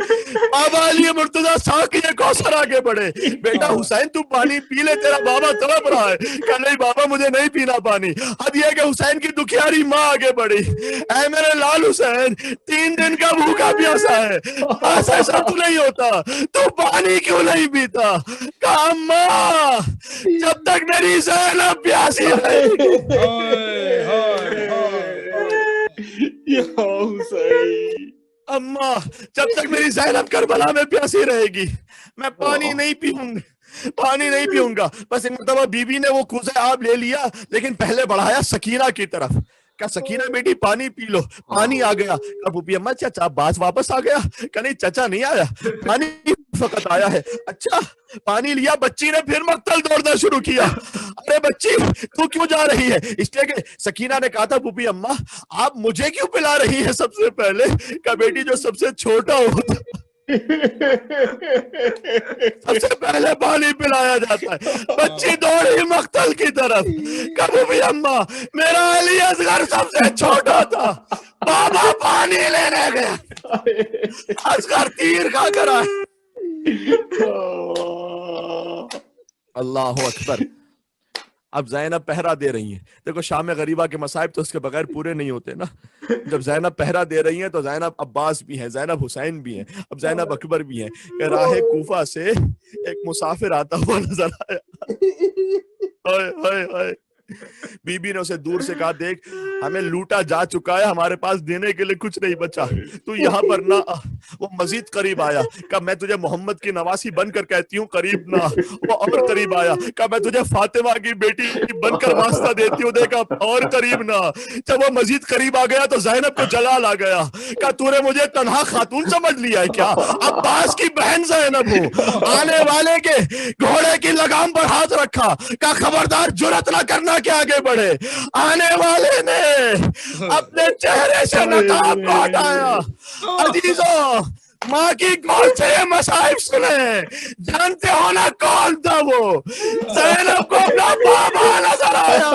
بابا علی مرتضیٰ ساقی کوثر آگے بڑھے, بیٹا حسین تو پانی پی لے, تیرا بابا تڑپ رہا ہے. کہا نہیں بابا مجھے نہیں پینا پانی. اب یہ کہ حسین کی دکھیاری ماں آگے بڑھی, اے میرے لال حسین 3 دن کا بھوکا پیاسا ہے, بس ایسا تو نہیں ہوتا, تو پانی کیوں نہیں پیتا. کہا اماں جب تک میری زینب پیاسی رہے اماں جب تک میری زینب کربلا میں پیاسی رہے گی میں پانی نہیں پیوں گا. بس ایک مرتبہ بی بی نے وہ کوزہ آب لے لیا, لیکن پہلے بڑھایا سکینہ کی طرف. کہا سکینہ بیٹی پانی پی لو. پانی آ گیا. کہا پھوپھی اماں چچا باز واپس آ گیا. کہا نہیں چچا نہیں آیا, پانی فقط آیا ہے. اچھا پانی لیا. بچی نے پھر مقتل دوڑنا شروع کیا. ارے بچی تو کیوں جا رہی ہے؟ اس لیے کہ سکینہ نے کہا تھا پھوپھی اماں آپ مجھے کیوں پلا رہی ہے سب سے پہلے. کہا بیٹی جو سب سے چھوٹا ہوتا سب سے پہلے پانی پلایا جاتا ہے. بچی دوڑی مقتل کی طرف. کبھی بھی اماں میرا علی اصغر سب سے چھوٹا تھا, بابا پانی لینے گیا, اصغر تیر کھا کر آئے. اللہ اکبر. اب زینب پہرا دے رہی ہیں. دیکھو شام غریبہ کے مصائب تو اس کے بغیر پورے نہیں ہوتے نا. جب زینب پہرا دے رہی ہیں تو زینب عباس بھی ہیں, زینب حسین بھی ہیں, اب زینب اکبر بھی ہیں. کہ راہ کوفہ سے ایک مسافر آتا ہوا نظر آیا. بی بی نے اسے دور سے کہا دیکھ ہمیں لوٹا جا چکا ہے, ہمارے پاس دینے کے لیے کچھ نہیں بچا, تو یہاں پر نہ. وہ مزید قریب آیا. کہا میں تجھے محمد کی نواسی بن کر کہتی ہوں قریب نہ. وہ اور قریب آیا. کہا میں تجھے فاطمہ کی بیٹی بن کر واسطہ دیتی ہوں, دیکھا اور قریب نہ. جب وہ مزید قریب آ گیا تو زینب کو جلال آ گیا. کہا تو نے مجھے تنہا خاتون سمجھ لیا ہے کیا؟ عباس کی بہن زینب ہوں. آنے والے کے گھوڑے کی لگام پر ہاتھ رکھا. کہا خبردار جرأت نہ کرنا کہ آگے بڑھے. آنے والے نے اپنے چہرے سے نقاب کو ہٹایا. عزیزوں ماں کی گود سے یہ مصائب سنے, جانتے ہو نا کون تھا وہ؟ زینب کو اپنا بابا نظر آیا.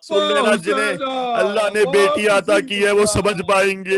سن لینا جنہیں اللہ نے بیٹی عطا کی ہے وہ سمجھ پائیں گے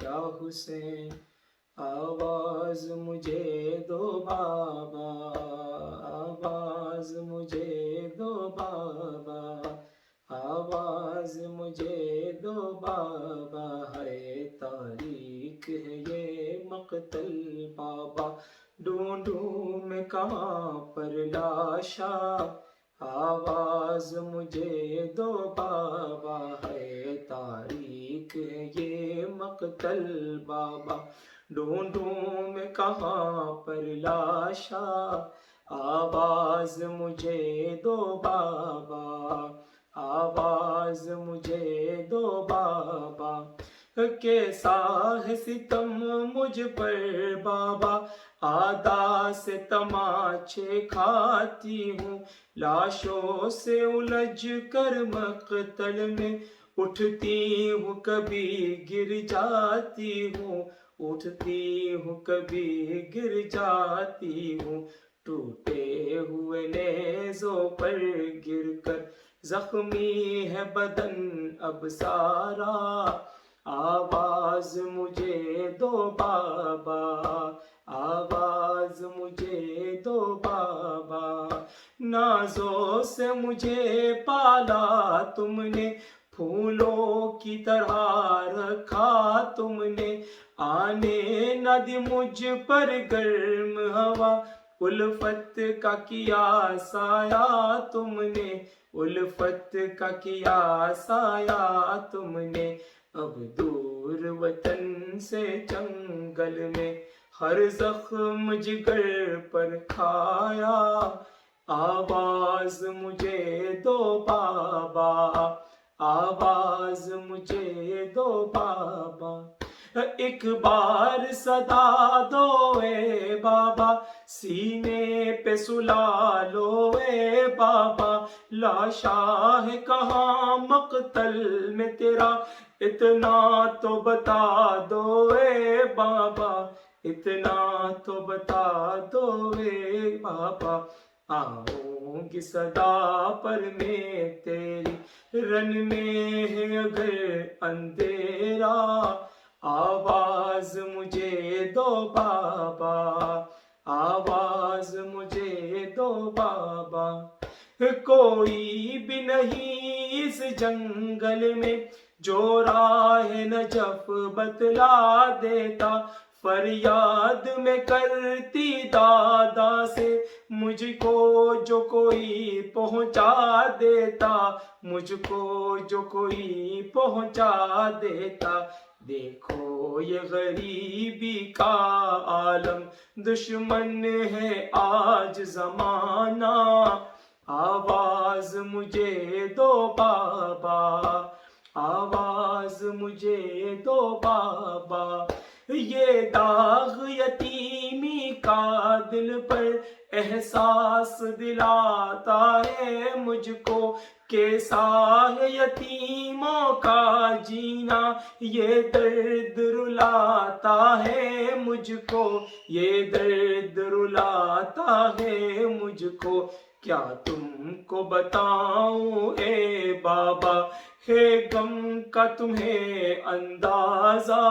یا حسین آواز مجھے دو بابا، آواز مجھے دو بابا، آواز مجھے دو بابا، ہے تاریخ ہے یہ مقتل بابا، ڈھونڈوں میں کہاں پر لاشا، آواز مجھے دو بابا، ہے تاریخ ہے یہ مقتل بابا، ڈھونڈوں میں کہاں پر لاشا، آواز مجھے دو بابا، آواز مجھے دو بابا، کیسا ہے ستم مجھ پر بابا، آدا سے تماچے کھاتی ہوں، لاشوں سے الجھ کر مقتل میں اٹھتی ہوں، کبھی گر جاتی ہوں، اٹھتی ہوں کبھی گر جاتی ہوں، ٹوٹے ہوئے نیزوں پر گر کر زخمی ہے بدن اب سارا، آواز مجھے دو بابا، آواز مجھے دو بابا، نازوں سے مجھے پالا تم نے، پھولوں کی طرح رکھا تم نے، آنے نہ دی مجھ پر گرم ہوا، الفت کا کیا سایہ تم نے، الفت کا کیا سایہ تم نے، اب دور وطن سے جنگل میں ہر زخم جگر پر کھایا، آواز مجھے دو بابا، آواز مجھے دو بابا، ایک بار صدا دو اے بابا، سینے پہ سلا لو اے بابا، لاشا ہے کہاں مقتل میں تیرا، اتنا تو بتا دو اے بابا، اتنا تو بتا دو اے بابا، آؤں گی صدا پر میں تیری، رن میں ہے اگر اندھیرا، آواز مجھے دو بابا، آواز مجھے دو بابا، کوئی بھی نہیں اس جنگل میں جو راہ نجف بتلا دیتا، فریاد میں کرتی دادا سے مجھ کو جو کوئی پہنچا دیتا، مجھ کو جو کوئی پہنچا دیتا، دیکھو یہ غریبی کا عالم، دشمن ہے آج زمانہ، آواز مجھے دو بابا، آواز مجھے دو بابا، یہ داغ یتیمی کا دل پر احساس دلاتا ہے مجھ کو، کیسا ہے یتیموں کا جینا، یہ درد رلاتا ہے مجھ کو، یہ درد رلاتا ہے مجھ کو، کیا تم کو بتاؤں اے بابا، ہے غم کا تمہیں اندازہ،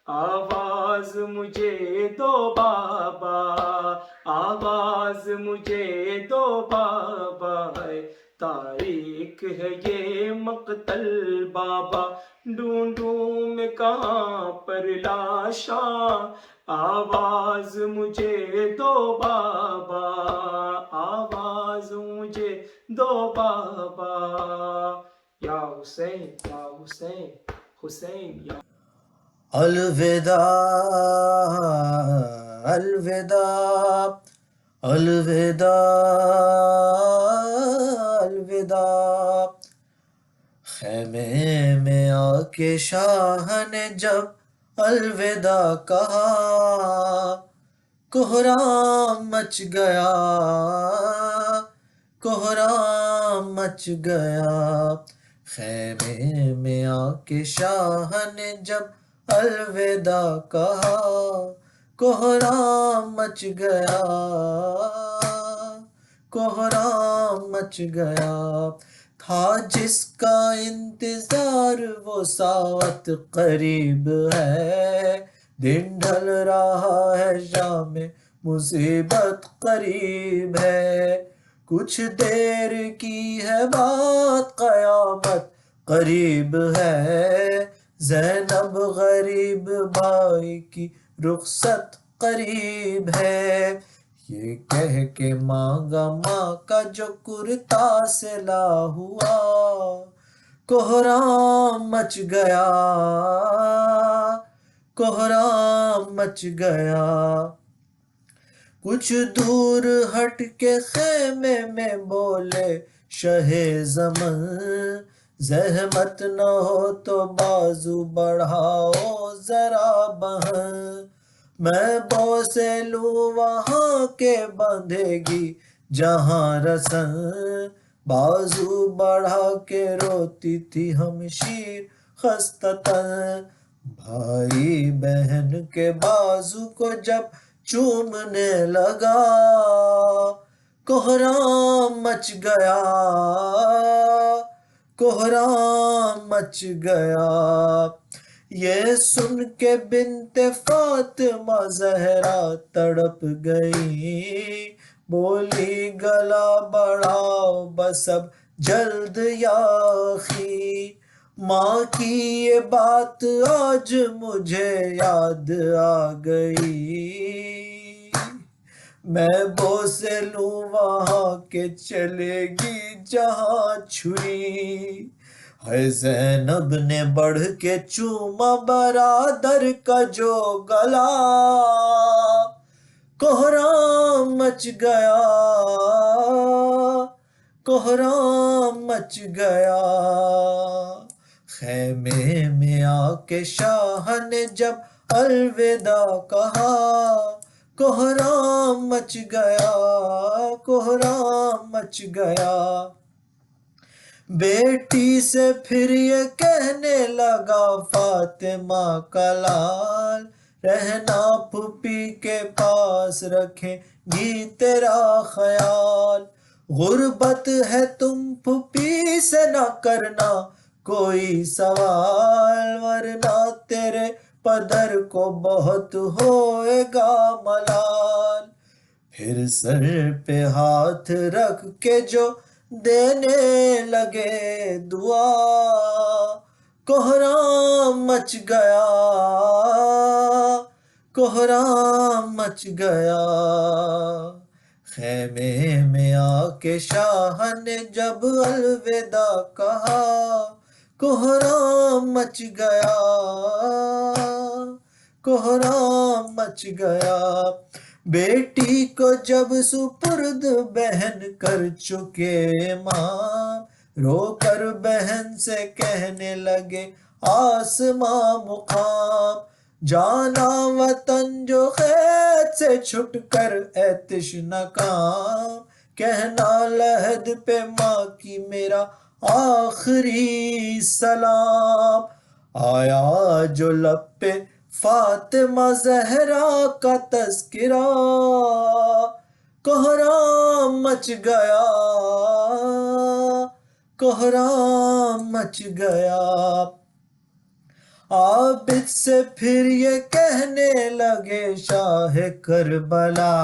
آواز مجھے دو بابا، آواز مجھے دو بابا، ہے تاریخ ہے یہ مقتل بابا، ڈھونڈوں میں کہاں پر لاشا، آواز مجھے دو بابا، آواز مجھے دو بابا، یا حسین یا حسین، حسین یا الوداع الوداع الوداع الوداع، خیمے میں آ کے شاہ نے جب الوداع کہا، کوہرام مچ گیا، کوہرام مچ گیا، خیمے میں آ کے شاہ نے جب الوداع کہا، کوہرام مچ گیا، کوہرام مچ مچ گیا، تھا جس کا انتظار وہ ساعت قریب ہے، دن ڈھل رہا ہے شام مصیبت قریب ہے، کچھ دیر کی ہے بات قیامت قریب ہے، زینب غریب بھائی کی رخصت قریب ہے، یہ کہہ کے مانگا ماں کا جو کرتا سلا ہوا، کوہرام مچ گیا، کوہرام مچ گیا، کچھ دور ہٹ کے خیمے میں بولے شہ زمن، زحمت نہ ہو تو بازو بڑھاؤ ذرا بہن، میں بوسے لوں وہاں کے باندھے گی جہاں رسن، بازو بڑھا کے روتی تھی ہمشیر خستتن، بھائی بہن کے بازو کو جب چومنے لگا، کوہرام مچ گیا، کوہرام مچ گیا، یہ سن کے بنت فاطمہ زہرا تڑپ گئی، بولی گلا بڑھاؤ بس اب جلد یا اخی، ماں کی یہ بات آج مجھے یاد آ گئی، میں بوسے لوں وہاں کے چلے گی جہاں چھری، ہے زینب نے بڑھ کے چوما برادر کا جو گلا، کوہرام مچ گیا، کوہرام مچ گیا، خیمے میں آ کے شاہ نے جب الوداع کہا، کوہرام مچ گیا، کوہرام مچ گیا، بیٹی سے پھر یہ کہنے لگا فاطمہ کا لال، رہنا پھوپھی کے پاس رکھیں گی تیرا خیال، غربت ہے تم پھوپھی سے نہ کرنا کوئی سوال، ورنہ تیرے پدر کو بہت ہوئے گا ملال، پھر سر پہ ہاتھ رکھ کے جو دینے لگے دعا، کوہرام مچ گیا، کوہرام مچ گیا، خیمے میں آ کے شاہ نے جب الوداع کہا، کوہرام مچ گیا، کوہرام مچ گیا، بیٹی کو جب سپرد بہن کر چکے ماں، رو کر بہن سے کہنے لگے آسماں مقام، جانا وطن جو قید سے چھٹ کر اے تشنہ کام، کہنا لحد پہ ماں کی میرا آخری سلام، آیا جو لب پہ فاطمہ زہرا کا تذکرہ، کوہرام مچ گیا، کوہرام مچ گیا، عابد سے پھر یہ کہنے لگے شاہ کربلا،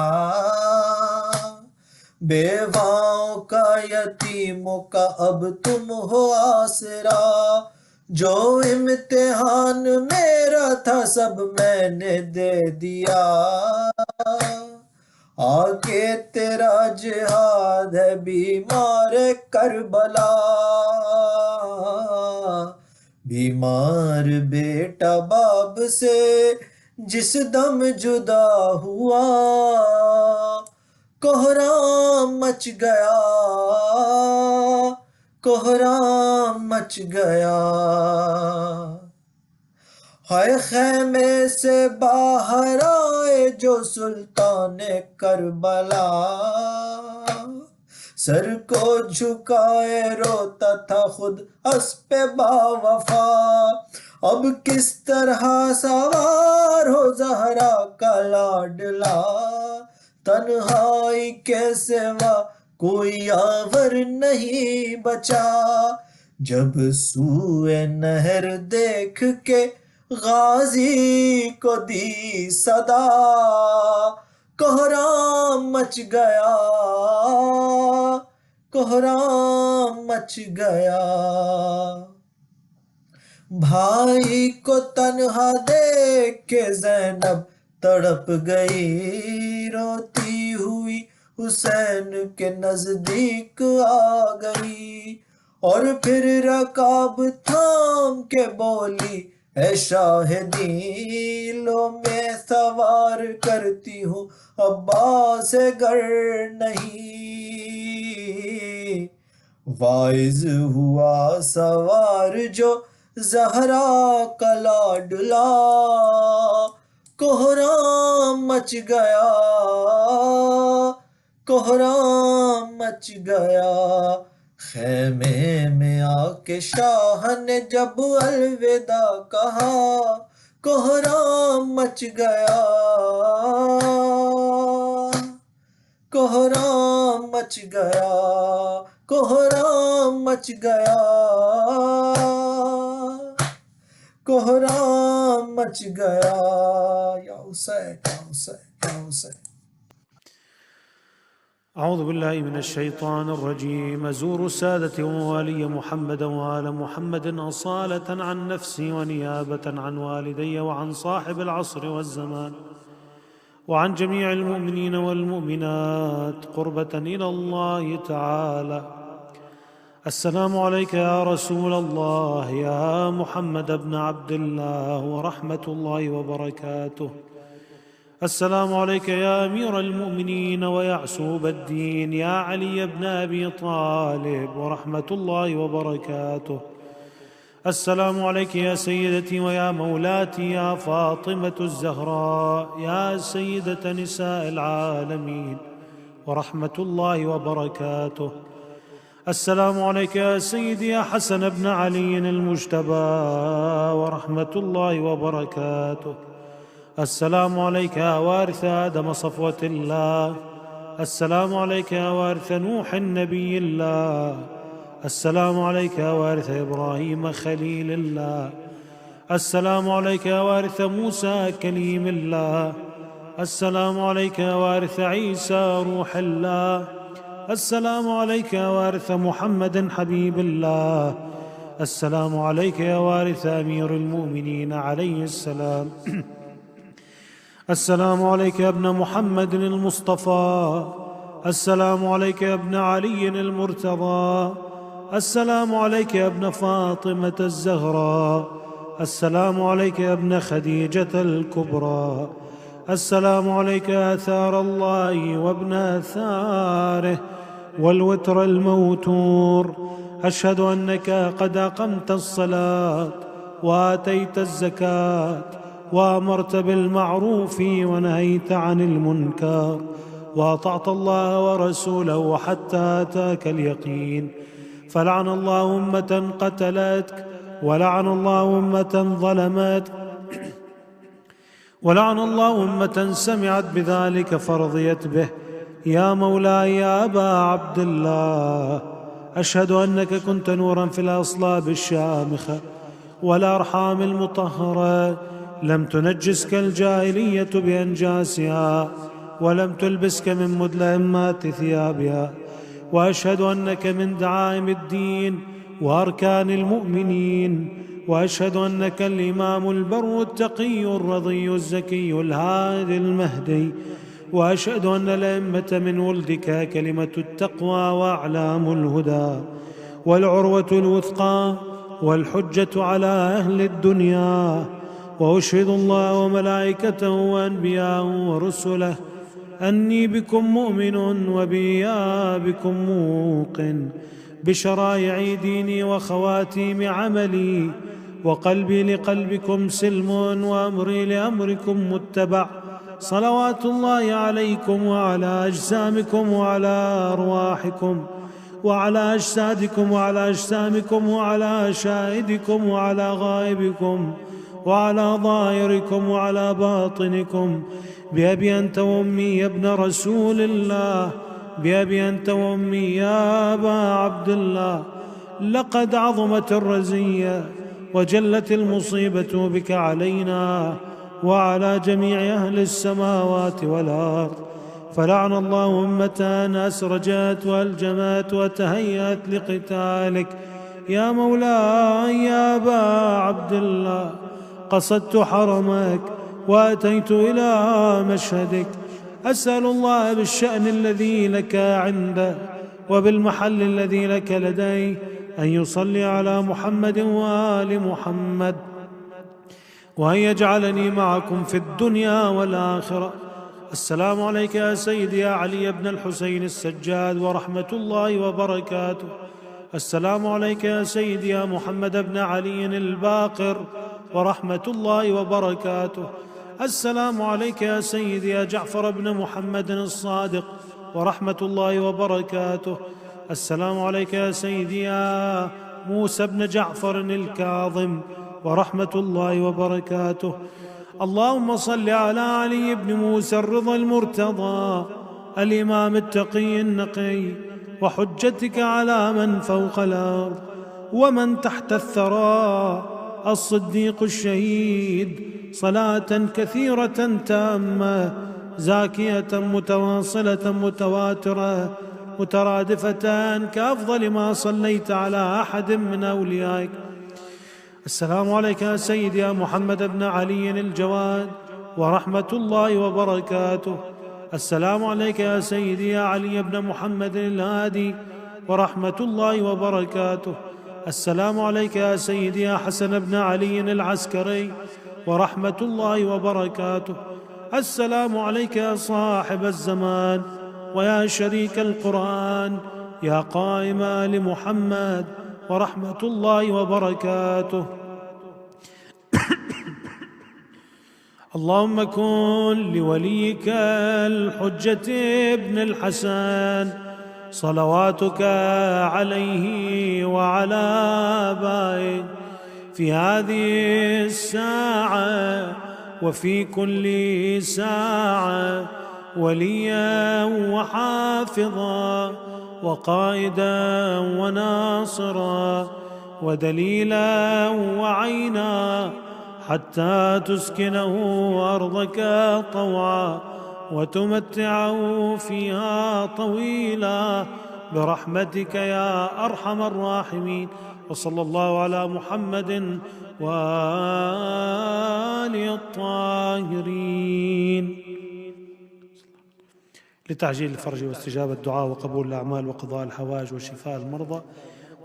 بیواؤں کا یتیموں کا اب تم ہو آسرا، جو امتحان میرا تھا سب میں نے دے دیا، آگے تیرا جہاد ہے بیمار کربلا، بیمار بیٹا باپ سے جس دم جدا ہوا، کوہرام مچ گیا، کوہرام مچ گیا، ہائے خیمے سے باہر آئے جو سلطان کربلا، سر کو جھکائے روتا تھا خود اسپِ با وفا، اب کس طرح سوار ہو زہرا کا لاڈلا، تنہائی کے سوا کوئی یاور نہیں بچا، جب سوئے نہر دیکھ کے غازی کو دی صدا، کوہرام مچ گیا، کوہرام مچ گیا۔ بھائی کو تنہا دیکھ کے زینب تڑپ گئی، روتی ہوئی حسین کے نزدیک آ گئی، اور پھر رکاب تھام کے بولی اے شاہدی، لو میں سوار کرتی ہوں عباس گر نہیں۔ واعظ ہوا سوار جو زہرا کا لاڈلا، کوہرام مچ گیا، کوہرام مچ گیا۔ خیمے میں آ کے شاہ نے جب الوداع کہا، کوہرام مچ گیا، کوہرام مچ گیا، کوہرام مچ گیا، کوہرام مچ گیا۔ یا حسین یا حسین یا حسین۔ أعوذ بالله من الشيطان الرجيم. أزور السادة ووالي محمد وآل محمد أصالة عن نفسي ونيابة عن والدي وعن صاحب العصر والزمان وعن جميع المؤمنين والمؤمنات قربة إلى الله تعالى. السلام عليك يا رسول الله يا محمد بن عبد الله ورحمة الله وبركاته. السلام عليك يا أمير المؤمنين ويعسوب الدين يا علي بن أبي طالب ورحمة الله وبركاته. السلام عليك يا سيدتي ويا مولاتي يا فاطمة الزهراء يا سيدة نساء العالمين ورحمة الله وبركاته. السلام عليك يا سيدي يا حسن بن علي المجتبى ورحمة الله وبركاته. السلام عليك يا وارث آدم صفوة الله. السلام عليك يا وارث نوح النبي الله. السلام عليك يا وارث إبراهيم خليل الله. السلام عليك يا وارث موسى كليم الله. السلام عليك يا وارث عيسى روح الله. السلام عليك يا وارث محمد حبيب الله. السلام عليك يا وارث أمير المؤمنين عليه السلام. السلام عليك يا ابن محمد المصطفى. السلام عليك يا ابن علي المرتضى. السلام عليك يا ابن فاطمة الزهراء. السلام عليك يا ابن خديجة الكبرى. السلام عليك يا آثار الله وابن آثاره والوتر الموتور. أشهد أنك قد أقمت الصلاة وآتيت الزكاة وأمرت بالمعروف ونهيت عن المنكر وأطعت الله ورسوله حتى أتاك اليقين. فلعن الله أمة قتلتك، ولعن الله أمة ظلمتك، ولعن الله أمة سمعت بذلك فرضيت به. يا مولاي يا أبا عبد الله، أشهد أنك كنت نورا في الأصلاب الشامخة والأرحام المطهرة، لم تنجسك الجاهلية بأنجاسها ولم تلبسك من مدلهمات ثيابها. وأشهد أنك من دعائم الدين وأركان المؤمنين. وأشهد أنك الإمام البر التقي الرضي الزكي الهادي المهدي. وأشهد أن الأئمة من ولدك كلمة التقوى وأعلام الهدى والعروة الوثقى والحجة على أهل الدنيا. وأشهد الله وملائكته وأنبياءه ورسله أني بكم مؤمن وبي بكم موقن، بشرائع ديني وخواتيم عملي، وقلبي لقلبكم سلم وأمري لأمركم متبع. صلوات الله عليكم وعلى أجسامكم وعلى أرواحكم وعلى أجسادكم وعلى أجسامكم وعلى شاهدكم وعلى غائبكم وعلى ظاهركم وعلى باطنكم، بأبي أنت وأمي يا ابن رسول الله. بأبي أنت وأمي يا أبا عبد الله، لقد عظمت الرزية وجلت المصيبة بك علينا وعلى جميع أهل السماوات والأرض، فلعن الله أمة أسرجت وألجمت وتهيأت لقتالك يا مولاي يا أبا عبد الله. قصدت حرمك وأتيت إلى مشهدك، أسأل الله بالشأن الذي لك عنده وبالمحل الذي لك لديه أن يصلي على محمد وآل محمد، وأن يجعلني معكم في الدنيا والآخرة. السلام عليك يا سيدي يا علي بن الحسين السجاد ورحمة الله وبركاته. السلام عليك يا سيدي يا محمد بن علي الباقر ورحمة الله وبركاته. السلام عليك يا سيدي يا جعفر بن محمد الصادق ورحمة الله وبركاته. السلام عليك يا سيدي يا موسى بن جعفر الكاظم ورحمة الله وبركاته. اللهم صل على علي بن موسى الرضا المرتضى الإمام التقي النقي وحجتك على من فوق الأرض ومن تحت الثرى الصديق الشهيد، صلاة كثيرة تامة زاكية متواصلة متواترة مترادفة كأفضل ما صليت على أحد من أوليائك. السلام عليك يا سيدي يا محمد بن علي الجواد ورحمة الله وبركاته. السلام عليك يا سيدي يا علي بن محمد الهادي ورحمة الله وبركاته. السلام عليك يا سيدي يا حسن بن علي العسكري ورحمة الله وبركاته. السلام عليك يا صاحب الزمان ويا شريك القرآن يا قائم آل محمد ورحمة الله وبركاته. اللهم كن لوليك الحجة ابن الحسن صلواتك عليه وعلى آبائه في هذه الساعة وفي كل ساعة وليا وحافظا وقائدا وناصرا ودليلا وعينا حتى تسكنه أرضك طوعا وتمتعه فيها طويلا برحمتك يا أرحم الراحمين. وصلى الله على محمد وآله الطاهرين. لتعجيل الفرج واستجابة الدعاء وقبول الأعمال وقضاء الحوائج وشفاء المرضى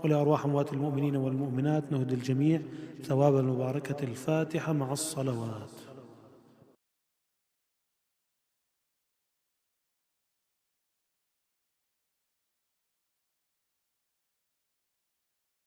ولأرواح أموات المؤمنين والمؤمنات نهدي الجميع ثواب المباركة الفاتحة مع الصلوات.